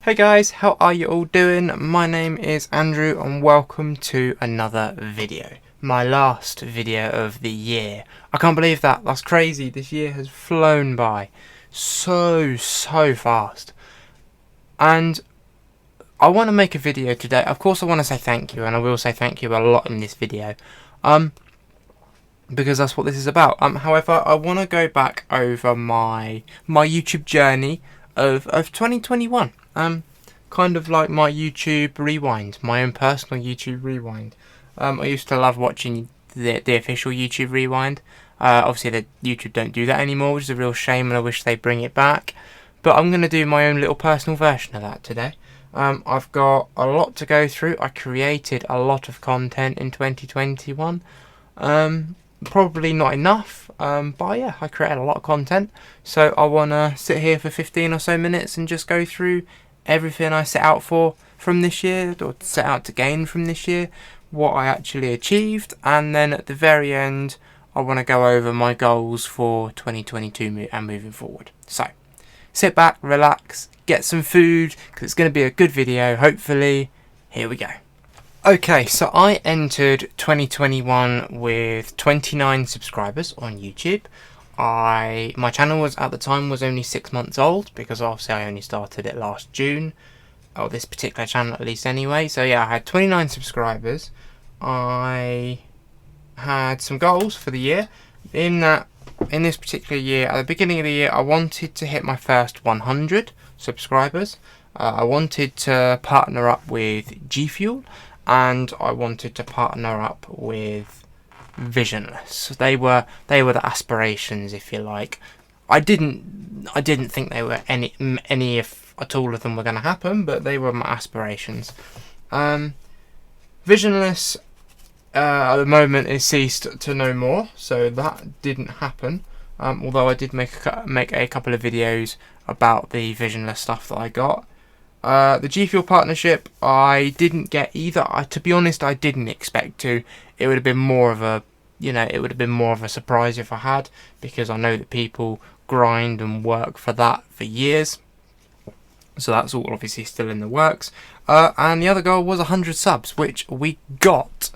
Hey guys, how are you all doing? My name is Andrew and welcome to another video. My last video of the year. I can't believe that. That's crazy. This year has flown by so fast. And I want to make a video today. Of course I want to say thank you, and I will say thank you a lot in this video. Because that's what this is about. However, I want to go back over my YouTube journey of 2021. Kind of like my YouTube rewind, my own personal YouTube rewind. I used to love watching the official YouTube rewind. Obviously, the YouTube don't do that anymore, which is a real shame, and I wish they'd bring it back. But I'm going to do my own little personal version of that today. I've got a lot to go through. I created a lot of content in 2021. Probably not enough, but yeah, I created a lot of content. So I want to sit here for 15 or so minutes and just go through everything I set out for from this year, or set out to gain from this year, what I actually achieved, and then at the very end I want to go over my goals for 2022 and moving forward. So sit back, relax, get some food, because it's going to be a good video, hopefully. Here we go. Okay, so I entered 2021 with 29 subscribers on YouTube. My channel was at the time only 6 months old, because obviously I only started it last June, or this particular channel at least anyway. So yeah, I had 29 subscribers. I had some goals for the year. In this particular year, at the beginning of the year, I wanted to hit my first 100 subscribers. I wanted to partner up with G Fuel, and I wanted to partner up with Visionless. They were the aspirations, if you like. I didn't think they were any if at all of them were going to happen, but they were my aspirations. Visionless at the moment is ceased to no more, so that didn't happen. Although I did make a couple of videos about the Visionless stuff that I got. The G Fuel partnership I didn't get either. To be honest, I didn't expect to. It would have been more of a, surprise if I had, because I know that people grind and work for that for years. So that's all obviously still in the works. And the other goal was 100 subs, which we got.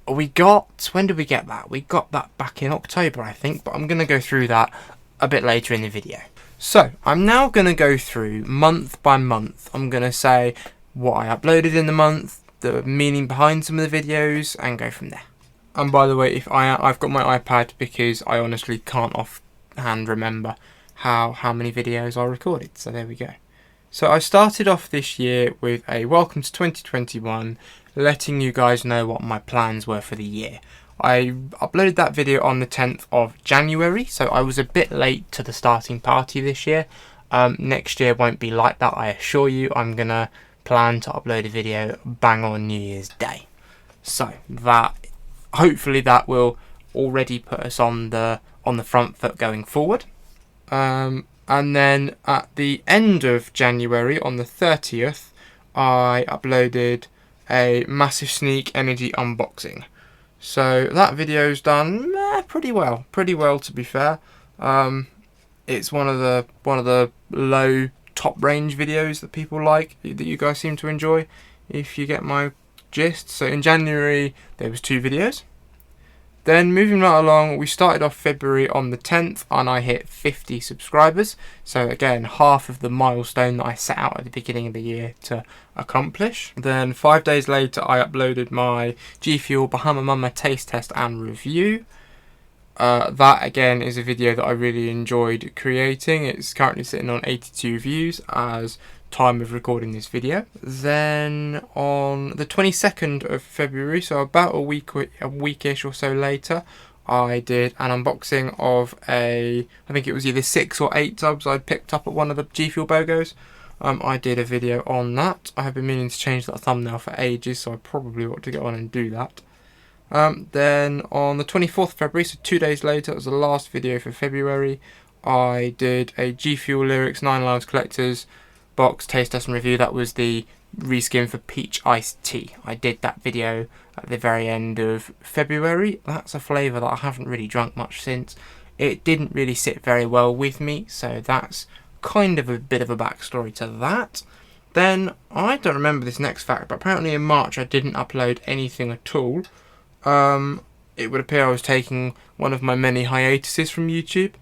When did we get that? We got that back in October, I think, but I'm going to go through that a bit later in the video. So, I'm now going to go through month by month. I'm going to say what I uploaded in the month, the meaning behind some of the videos, and go from there. And by the way, I've got my iPad because I honestly can't offhand remember how many videos I recorded. So there we go. So I started off this year with a welcome to 2021, letting you guys know what my plans were for the year. I uploaded that video on the 10th of January, so I was a bit late to the starting party this year. Next year won't be like that, I assure you. I'm going to plan to upload a video bang on New Year's Day. So hopefully that will already put us on the front foot going forward. And then at the end of January, on the 30th, I uploaded a massive Sneak Energy unboxing. So that video's done pretty well to be fair. It's one of the low top range videos that people like, that you guys seem to enjoy, if you get my gist. So in January there was 2 videos. Then moving right along, we started off February on the 10th and I hit 50 subscribers. So again, half of the milestone that I set out at the beginning of the year to accomplish. Then 5 days later, I uploaded my G Fuel Bahama Mama taste test and review. That again is a video that I really enjoyed creating. It's currently sitting on 82 views as time of recording this video. Then on the 22nd of February, so about a weekish or so later, I did an unboxing of I think it was either 6 or 8 subs I'd picked up at one of the G Fuel BOGOs. I did a video on that. I have been meaning to change that thumbnail for ages, so I probably ought to get on and do that. Then on the 24th of February, so 2 days later, it was the last video for February, I did a G Fuel Lyrics 9 Lives Collectors box taste test and review. That was the reskin for peach iced tea. I did that video at the very end of February. That's a flavour that I haven't really drunk much since. It didn't really sit very well with me, so that's kind of a bit of a backstory to that. Then, I don't remember this next fact, but apparently in March I didn't upload anything at all. It would appear I was taking one of my many hiatuses from YouTube.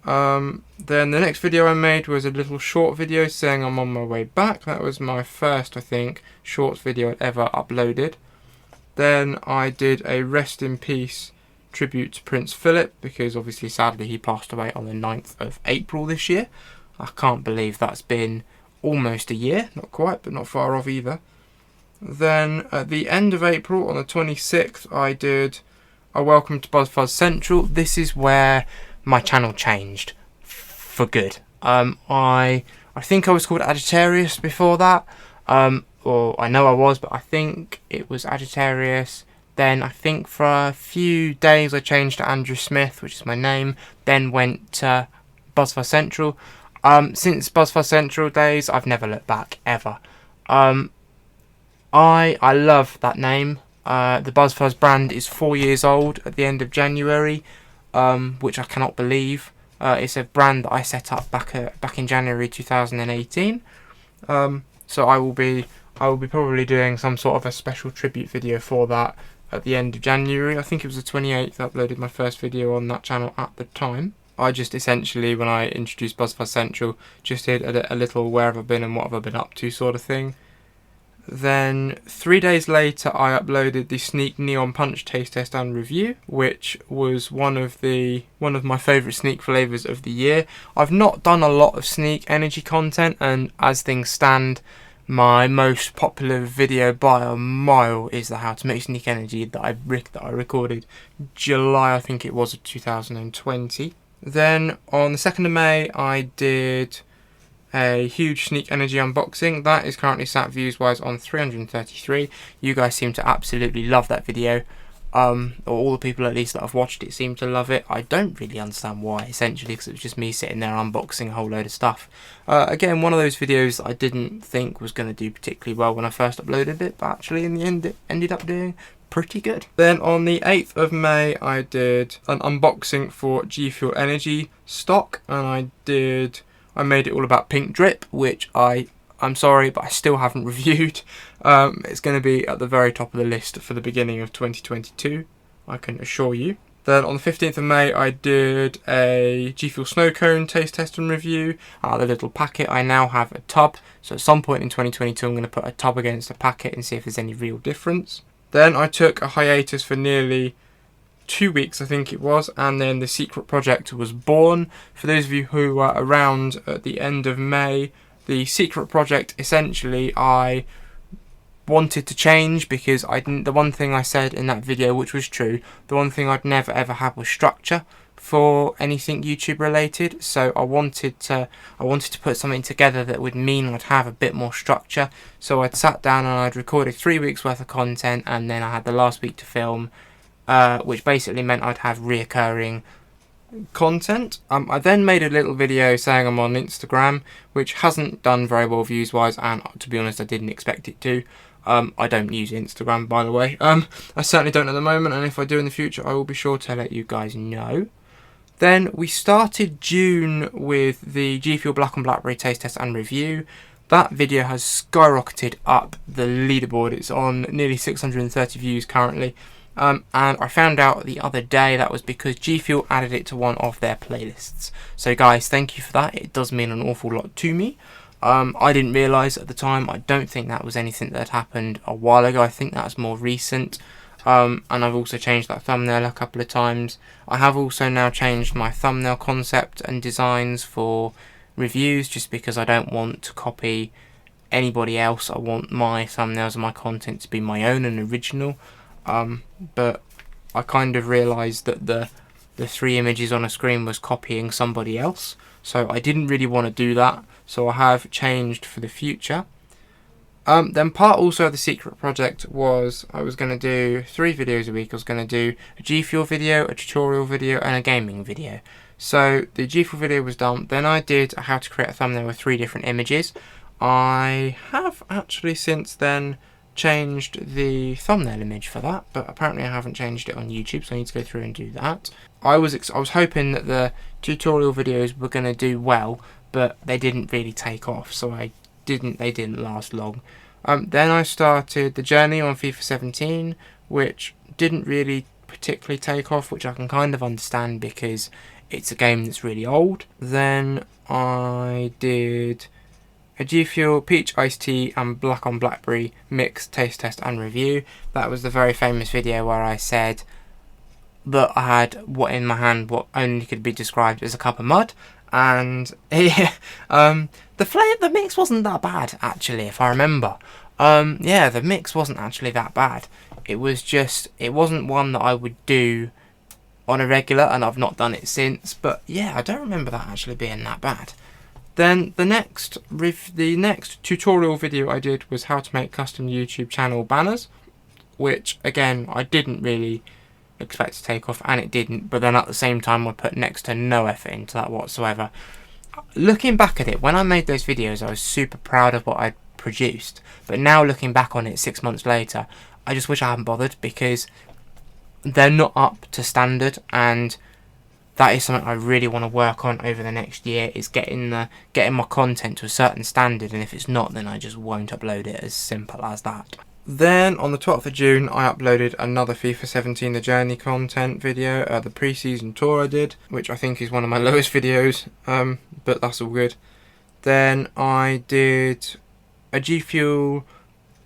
Then the next video I made was a little short video saying I'm on my way back. That was my first, I think, short video I'd ever uploaded. Then I did a rest in peace tribute to Prince Philip, because obviously sadly he passed away on the 9th of April this year. I can't believe that's been almost a year, not quite, but not far off either. Then at the end of April, on the 26th, I did a Welcome to BuzzFuzz Central. This is where my channel changed for good. I think I was called Agitarius before that, or I know I was, but I think it was Agitarius. Then I think for a few days I changed to Andrew Smith, which is my name, then went to BuzzFuzz Central. Since BuzzFuzz Central days, I've never looked back, ever. I love that name. The BuzzFuzz brand is 4 years old at the end of January, which I cannot believe. It's a brand that I set up back in January 2018. So I will be probably doing some sort of a special tribute video for that at the end of January. I think it was the 28th I uploaded my first video on that channel at the time. I just essentially, when I introduced BuzzFuzz Central, just did a little where have I been and what have I been up to sort of thing. Then 3 days later I uploaded the Sneak Neon Punch taste test and review, which was one of my favourite Sneak flavours of the year. I've not done a lot of Sneak energy content, and as things stand, my most popular video by a mile is the How to Make Sneak Energy that I recorded July, I think it was, of 2020. Then on the 2nd of May I did a huge Sneak Energy unboxing. That is currently sat views wise on 333. You guys seem to absolutely love that video. Or all the people at least that have watched it seem to love it. I don't really understand why, essentially, because it was just me sitting there unboxing a whole load of stuff. Again, one of those videos that I didn't think was going to do particularly well when I first uploaded it, but actually in the end it ended up doing pretty good. Then on the 8th of May I did an unboxing for G Fuel Energy stock, and I made it all about Pink Drip, which I'm sorry, but I still haven't reviewed. It's going to be at the very top of the list for the beginning of 2022, I can assure you. Then on the 15th of May, I did a G Fuel Snow Cone taste test and review. The little packet, I now have a tub, so at some point in 2022 I'm going to put a tub against a packet and see if there's any real difference. Then I took a hiatus for nearly 2 weeks, I think it was, and then the secret project was born. For those of you who were around at the end of May, the secret project, essentially, I wanted to change because the one thing I said in that video, which was true, the one thing I'd never ever had was structure for anything YouTube related. So I wanted to put something together that would mean I'd have a bit more structure. So I'd sat down and I'd recorded 3 weeks worth of content, and then I had the last week to film, which basically meant I'd have reoccurring content. I then made a little video saying I'm on Instagram, which hasn't done very well views wise, and to be honest I didn't expect it to. I don't use Instagram, by the way. I certainly don't at the moment, and if I do in the future I will be sure to let you guys know. Then we started June with the G Fuel Black and Blackberry taste test and review. That video has skyrocketed up the leaderboard. It's on nearly 630 views currently. And I found out the other day that was because G Fuel added it to one of their playlists. So guys, thank you for that. It does mean an awful lot to me. I didn't realise at the time. I don't think that was anything that had happened a while ago. I think that's more recent. And I've also changed that thumbnail a couple of times. I have also now changed my thumbnail concept and designs for reviews, just because I don't want to copy anybody else. I want my thumbnails and my content to be my own and original. But I kind of realised that the 3 images on a screen was copying somebody else, so I didn't really want to do that, so I have changed for the future. Then part also of the secret project was I was going to do 3 videos a week. I was going to do a G Fuel video, a tutorial video, and a gaming video. So the G Fuel video was done. Then I did a how to create a thumbnail with 3 different images. I have actually since then changed the thumbnail image for that, but apparently I haven't changed it on YouTube, so I need to go through and do that. I was hoping that the tutorial videos were going to do well, but they didn't really take off, so I they didn't last long. Then I started the journey on FIFA 17, which didn't really particularly take off, which I can kind of understand because it's a game that's really old. Then I did a G Fuel, Peach Iced Tea and Black on Blackberry mix, taste test and review. That was the very famous video where I said that I had what in my hand what only could be described as a cup of mud, and the mix wasn't that bad actually, if I remember. Yeah, the mix wasn't actually that bad. It wasn't one that I would do on a regular, and I've not done it since, but yeah, I don't remember that actually being that bad. Then the next tutorial video I did was how to make custom YouTube channel banners, which again I didn't really expect to take off, and it didn't, but then at the same time I put next to no effort into that whatsoever. Looking back at it, when I made those videos I was super proud of what I'd produced, but now looking back on it 6 months later, I just wish I hadn't bothered, because they're not up to standard, and that is something I really want to work on over the next year, is getting my content to a certain standard, and if it's not, then I just won't upload it. As simple as that. Then on the 12th of June I uploaded another FIFA 17 The Journey content video, the pre-season tour I did, which I think is one of my lowest videos, but that's all good. Then I did a G Fuel,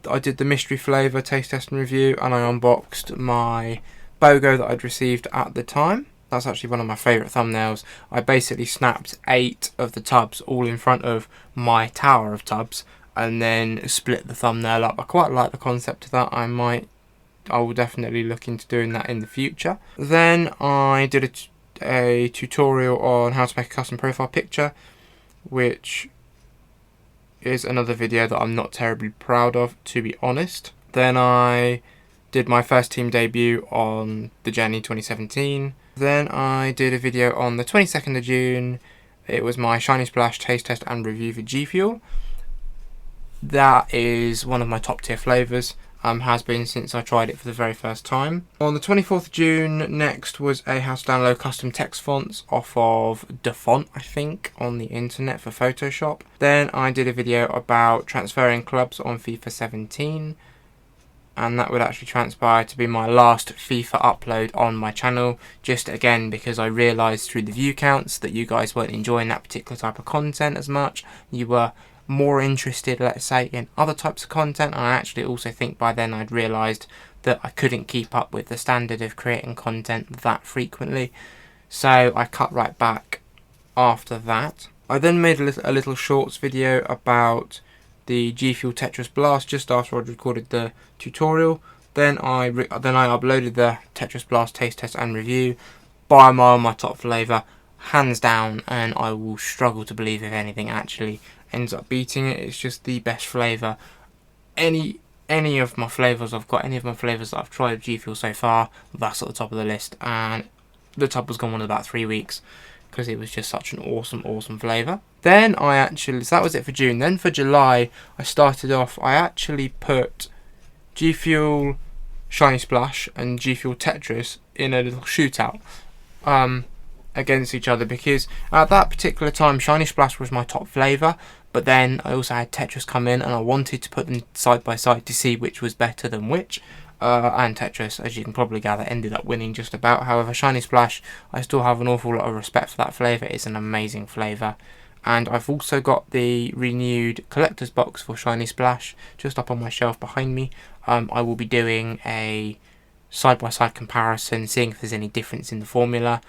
I did the mystery flavour taste test and review, and I unboxed my BOGO that I'd received at the time. That's actually one of my favourite thumbnails. I basically snapped 8 of the tubs all in front of my tower of tubs and then split the thumbnail up. I quite like the concept of that. I will definitely look into doing that in the future. Then I did a tutorial on how to make a custom profile picture, which is another video that I'm not terribly proud of, to be honest. Then I did my first team debut on the Journey 2017. Then I did a video on the 22nd of June. It was my Shiny Splash taste test and review for G Fuel. That is one of my top tier flavours, has been since I tried it for the very first time. On the 24th of June, next was a how to download custom text fonts off of DaFont, I think, on the internet for Photoshop. Then I did a video about transferring clubs on FIFA 17. And that would actually transpire to be my last FIFA upload on my channel, just again because I realised through the view counts that you guys weren't enjoying that particular type of content as much. You were more interested, let's say, in other types of content, and I actually also think by then I'd realised that I couldn't keep up with the standard of creating content that frequently, so I cut right back after that. I then made a little shorts video about the G Fuel Tetris Blast just after I'd recorded the tutorial. Then I uploaded the Tetris Blast taste test and review. By a mile my top flavour, hands down, and I will struggle to believe if anything actually ends up beating it. It's just the best flavour. Any of my flavours I've got, any of my flavours that I've tried of G Fuel so far, that's at the top of the list, and the tub was gone in about 3 weeks because it was just such an awesome flavour. Then so that was it for June. Then for July, I actually put G Fuel Shiny Splash and G Fuel Tetris in a little shootout against each other, because at that particular time Shiny Splash was my top flavour, but then I also had Tetris come in and I wanted to put them side by side to see which was better than which. And Tetris, as you can probably gather, ended up winning just about. However, Shiny Splash, I still have an awful lot of respect for that flavour. It's an amazing flavour. And I've also got the renewed collector's box for Shiny Splash just up on my shelf behind me. I will be doing a side-by-side comparison, seeing if there's any difference in the formula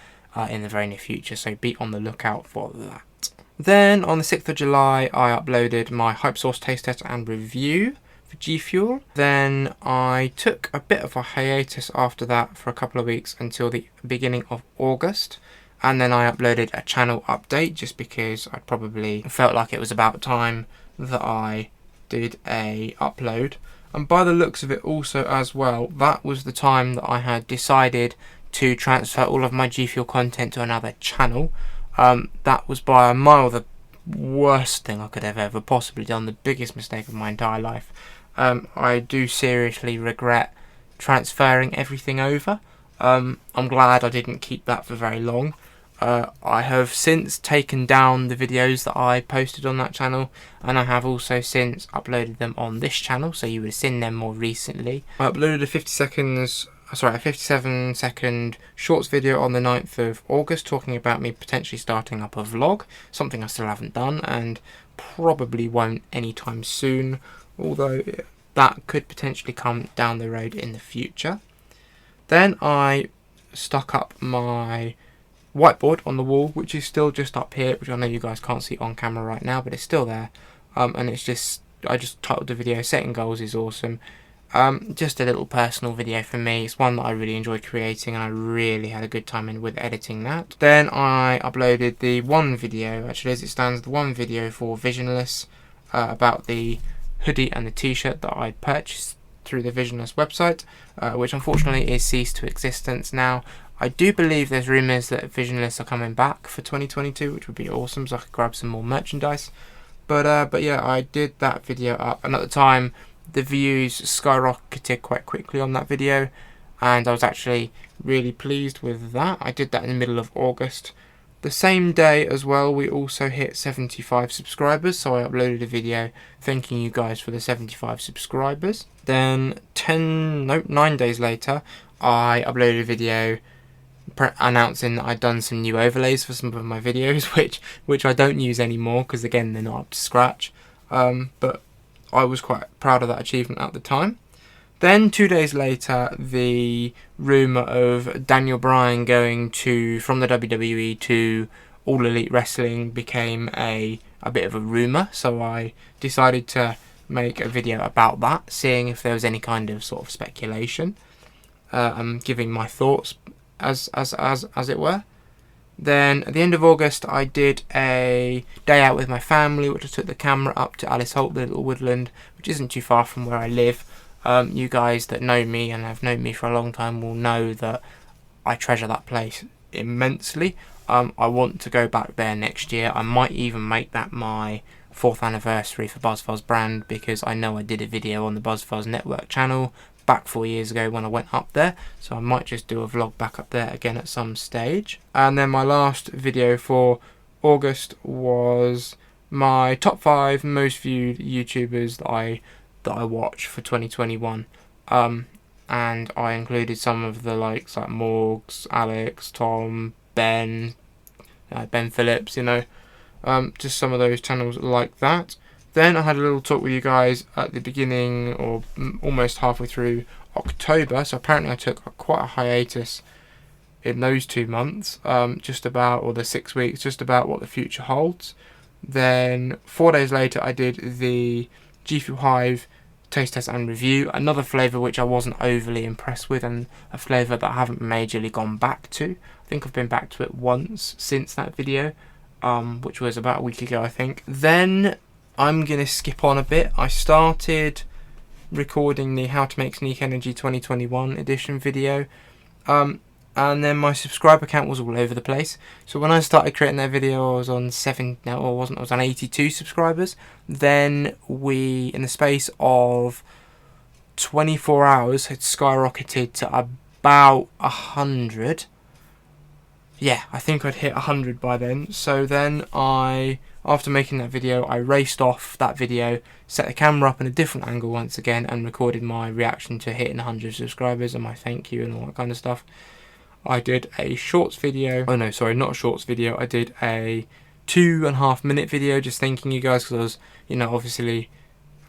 in the very near future, so be on the lookout for that. Then on the 6th of July, I uploaded my Hype Sauce taste test and review for G Fuel. Then I took a bit of a hiatus after that for a couple of weeks until the beginning of August. And then I uploaded a channel update just because I probably felt like it was about time that I did a upload. And by the looks of it also as well, that was the time that I had decided to transfer all of my G Fuel content to another channel. That was by a mile the worst thing I could have ever possibly done, the biggest mistake of my entire life. I do seriously regret transferring everything over. I'm glad I didn't keep that for very long. I have since taken down the videos that I posted on that channel, and I have also since uploaded them on this channel, so you would have seen them more recently. I uploaded a 57-second shorts video on the 9th of August talking about me potentially starting up a vlog, something I still haven't done and probably won't anytime soon, although that could potentially come down the road in the future. Then I stuck up my whiteboard on the wall, which is still just up here, which I know you guys can't see on camera right now, but it's still there. And it's just, I just titled the video "Setting Goals is Awesome." Just a little personal video for me. It's one that I really enjoyed creating, and I really had a good time with editing that. Then I uploaded the one video, actually as it stands, the one video for Visionless, about the hoodie and the t-shirt that I purchased through the Visionless website, which unfortunately is ceased to existence now. I do believe there's rumours that Visionless are coming back for 2022, which would be awesome, so I could grab some more merchandise. But yeah, I did that video up, and at the time the views skyrocketed quite quickly on that video, and I was actually really pleased with that. I did that in the middle of August. The same day as well, we also hit 75 subscribers, so I uploaded a video thanking you guys for the 75 subscribers. Then 9 days later, I uploaded a video announcing that I'd done some new overlays for some of my videos, which I don't use anymore because again they're not up to scratch. But I was quite proud of that achievement at the time. Then 2 days later, the rumour of Daniel Bryan going from the WWE to All Elite Wrestling became a bit of a rumour, so I decided to make a video about that, seeing if there was any kind of sort of speculation, and giving my thoughts as it were. Then at the end of August, I did a day out with my family, which I took the camera up to Alice Holt, the little woodland, which isn't too far from where I live. You guys that know me and have known me for a long time will know that I treasure that place immensely. I want to go back there next year. I might even make that my 4th anniversary for BuzzFuzz brand, because I know I did a video on the BuzzFuzz Network channel back 4 years ago when I went up there, so I might just do a vlog back up there again at some stage. And then my last video for August was my top 5 most viewed YouTubers that I watch for 2021, and I included some of the likes like Morgs, Alex, Tom, Ben Phillips, just some of those channels like that. Then I had a little talk with you guys at the beginning, or almost halfway through October, so apparently I took quite a hiatus in those 2 months, or the 6 weeks, just about what the future holds. Then 4 days later I did the G Fuel Hive taste test and review, another flavour which I wasn't overly impressed with, and a flavour that I haven't majorly gone back to. I think I've been back to it once since that video, which was about a week ago I think. Then I'm going to skip on a bit. I started recording the How to Make Sneak Energy 2021 edition video, and then my subscriber count was all over the place. So when I started creating that video, I was on I was on 82 subscribers. Then in the space of 24 hours, had skyrocketed to about 100. Yeah, I think I'd hit 100 by then. So then after making that video, I raced off that video, set the camera up in a different angle once again, and recorded my reaction to hitting 100 subscribers and my thank you and all that kind of stuff. I did a shorts video. Oh no, sorry, not a shorts video. I did a 2.5 minute video just thanking you guys, because I was, obviously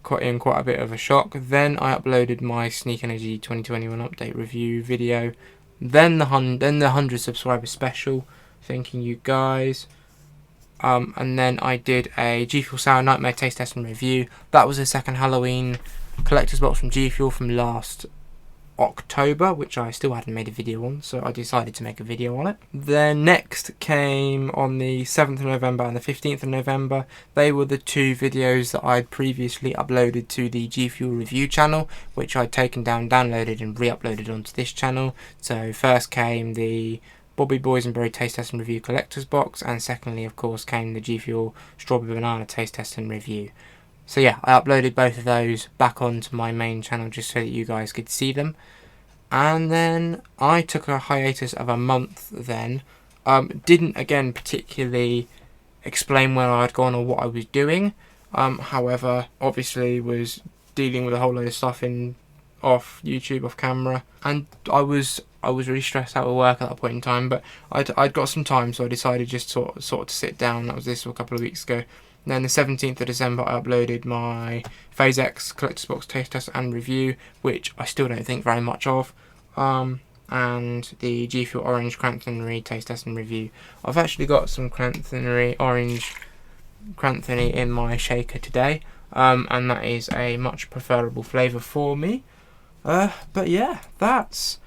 quite a bit of a shock. Then I uploaded my Sneak Energy 2021 update review video. Then the 100 subscriber special, thanking you guys. And then I did a G Fuel Sour Nightmare taste test and review. That was the second Halloween collector's box from G Fuel from last October, which I still hadn't made a video on, so I decided to make a video on it. Then next came on the 7th of November and the 15th of November. They were the 2 videos that I'd previously uploaded to the G Fuel review channel, which I'd taken down, downloaded and re-uploaded onto this channel. So first came the Bobby Boysenberry taste test and review collector's box, and secondly of course came the G Fuel strawberry banana taste test and review. So yeah, I uploaded both of those back onto my main channel just so that you guys could see them. And then I took a hiatus of a month then, Didn't again particularly explain where I'd gone or what I was doing. However, obviously was dealing with a whole load of stuff off YouTube, off camera, and I was really stressed out with work at that point in time. But I'd got some time, so I decided just sort of to sit down. That was this a couple of weeks ago. And then the 17th of December, I uploaded my Phase X Collector's Box taste test and review, which I still don't think very much of. And the G Fuel Orange Cranthony taste test and review. I've actually got some orange Cranthony in my shaker today, and that is a much preferable flavour for me. But yeah, that's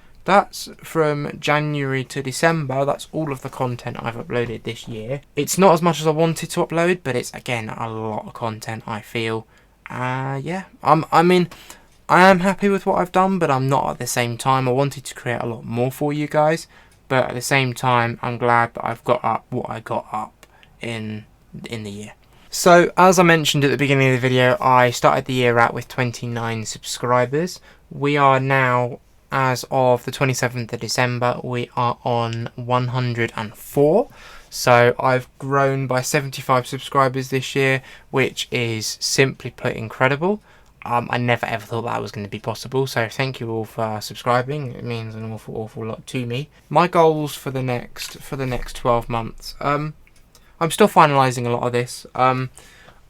from January to December. That's all of the content I've uploaded this year. It's not as much as I wanted to upload, but it's again a lot of content, I feel. Yeah, I mean, I am happy with what I've done, but I'm not at the same time. I wanted to create a lot more for you guys, but at the same time, I'm glad that I've got up what I got up in the year. So, as I mentioned at the beginning of the video, I started the year out with 29 subscribers. We are now, as of the 27th of December, we are on 104. So I've grown by 75 subscribers this year, which is simply put incredible. I never ever thought that was going to be possible, so thank you all for subscribing. It means an awful lot to me. My goals for the next 12 months. I'm still finalising a lot of this.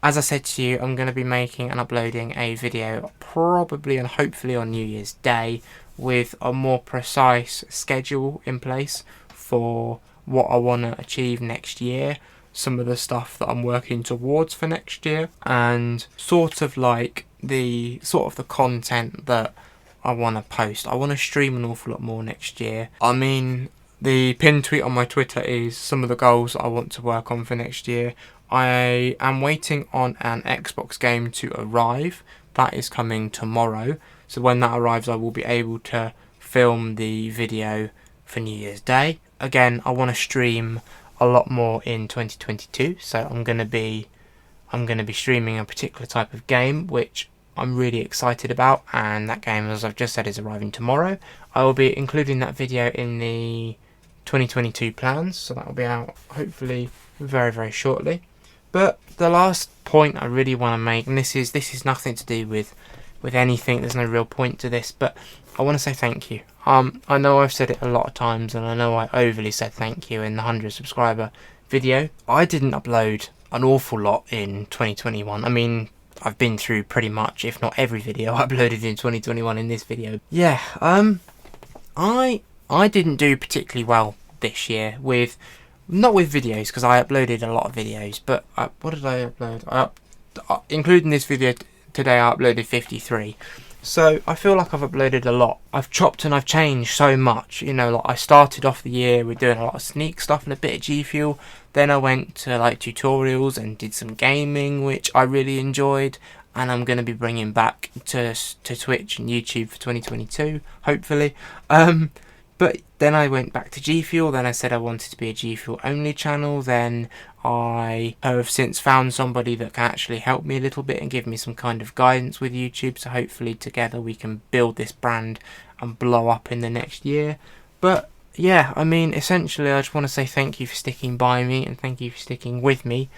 As I said to you, I'm going to be making and uploading a video probably and hopefully on New Year's Day with a more precise schedule in place for what I want to achieve next year, some of the stuff that I'm working towards for next year, and sort of the content that I want to post. I want to stream an awful lot more next year. I mean, the pinned tweet on my Twitter is some of the goals that I want to work on for next year. I am waiting on an Xbox game to arrive. That is coming tomorrow. So when that arrives, I will be able to film the video for New Year's Day. Again, I want to stream a lot more in 2022. So I'm going to be streaming a particular type of game, which I'm really excited about. And that game, as I've just said, is arriving tomorrow. I will be including that video in the 2022 plans. So that will be out hopefully very, very shortly. But the last point I really want to make, and this is nothing to do with anything, there's no real point to this, but I want to say thank you. I know I've said it a lot of times, and I know I overly said thank you in the 100 subscriber video. I didn't upload an awful lot in 2021. I mean, I've been through pretty much, if not every video I uploaded in 2021 in this video. Yeah, I didn't do particularly well this year with... Not with videos, because I uploaded a lot of videos, but what did I upload? Including this video today, I uploaded 53. So I feel like I've uploaded a lot. I've chopped and I've changed so much. You know, like I started off the year with doing a lot of sneak stuff and a bit of G Fuel. Then I went to like tutorials and did some gaming, which I really enjoyed. And I'm going to be bringing back to Twitch and YouTube for 2022, hopefully. But then I went back to G Fuel, then I said I wanted to be a G Fuel only channel, then I have since found somebody that can actually help me a little bit and give me some kind of guidance with YouTube, so hopefully together we can build this brand and blow up in the next year. But yeah, I mean, essentially I just want to say thank you for sticking by me and thank you for sticking with me.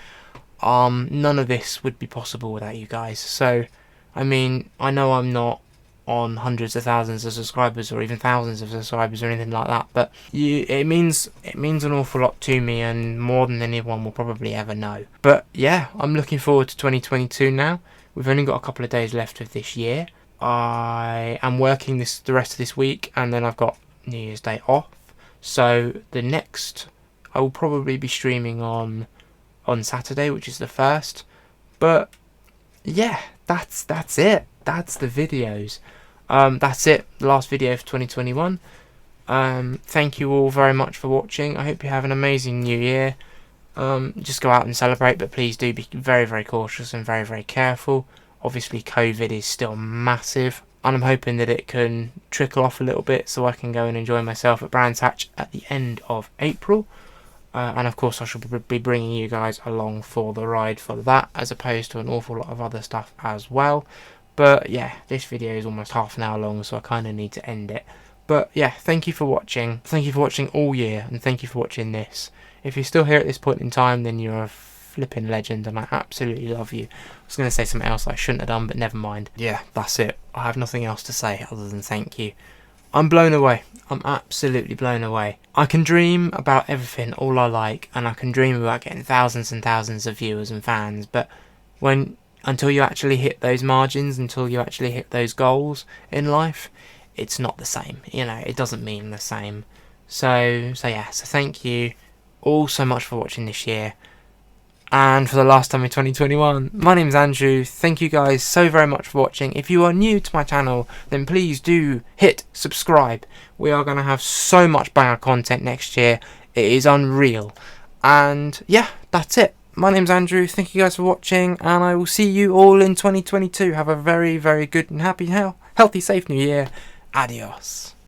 None of this would be possible without you guys, so I mean, I know I'm not on hundreds of thousands of subscribers or even thousands of subscribers or anything like that, but it means an awful lot to me, and more than anyone will probably ever know. But yeah, I'm looking forward to 2022 now. We've only got a couple of days left of this year. I am working the rest of this week, and then I've got New Year's Day off, so the next I will probably be streaming on Saturday, which is the 1st. But yeah, that's it. That's the videos. That's it, the last video for 2021. Thank you all very much for watching. I hope you have an amazing new year. Just go out and celebrate, but please do be very, very cautious and very, very careful. Obviously COVID is still massive, and I'm hoping that it can trickle off a little bit so I can go and enjoy myself at Brands Hatch at the end of April. And of course I shall be bringing you guys along for the ride for that, as opposed to an awful lot of other stuff as well. But yeah, this video is almost half an hour long, so I kind of need to end it. But yeah, thank you for watching. Thank you for watching all year, and thank you for watching this. If you're still here at this point in time, then you're a flipping legend, and I absolutely love you. I was going to say something else I shouldn't have done, but never mind. Yeah, that's it. I have nothing else to say other than thank you. I'm blown away. I'm absolutely blown away. I can dream about everything, all I like, and I can dream about getting thousands and thousands of viewers and fans, but until you actually hit those margins, until you actually hit those goals in life, it's not the same. You know, it doesn't mean the same. So thank you all so much for watching this year. And for the last time in 2021, my name's Andrew. Thank you guys so very much for watching. If you are new to my channel, then please do hit subscribe. We are going to have so much banger content next year. It is unreal. And yeah, that's it. My name's Andrew. Thank you guys for watching, and I will see you all in 2022. Have a very, very good and happy, healthy, safe new year. Adios.